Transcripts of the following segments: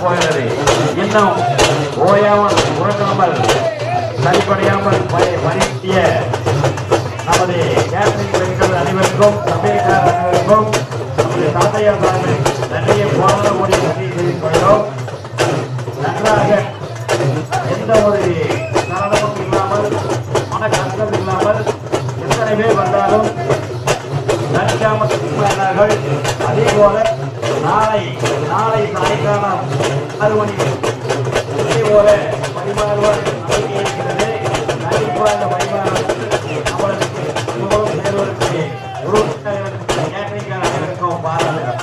போகிறது. இன்னும் ஓயாமல் உறங்காமல் சரிபடையாமல் பணித்திய நமது கேட்டரிங் பெண்கள் அனைவருக்கும் சமையல்கார் அனைவருக்கும் நமது தாத்தையா சார்பில் நன்றியை போராட கூடிய நன்றி தெரிவித்துக் கொள்கிறோம். நன்றாக எந்த ஒரு காரணமும் இல்லாமல் மன கஷ்டம் இல்லாமல் எத்தனை பேர் வந்தாலும் நடிக்காமல் இருக்கிறார்கள். அதே போல நாளை சாயங்காலம் 6 மணிக்கு அதே போல பரிமாறுவார் நம்பிக்கை இருக்கிறது. கண்டிப்பாக இந்த பரிமாறும் நம்மளுக்கு மிகவும் சேர்வதற்கு கேட்டரிங்கான அனைவருக்கும் பாராட்டுகள்.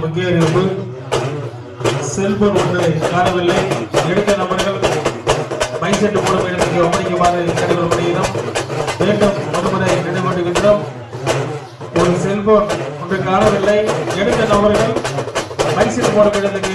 முக்கிய அறிவிப்பு, செல்போன் ஒன்றை காணவில்லை. எடுத்த நபர்கள் மைசெட்டு மூலம் இடத்துக்கு ஒப்படைக்குமாறு கேட்டுக்கொள்ளப்படுகிறோம். மீண்டும் ஒருமுறை நினைவூட்டுகின்றோம். ஒரு செல்போன் ஒன்று காணவில்லை. எடுத்த நபர்கள் மைசெட்டு மூலம் இடத்துக்கு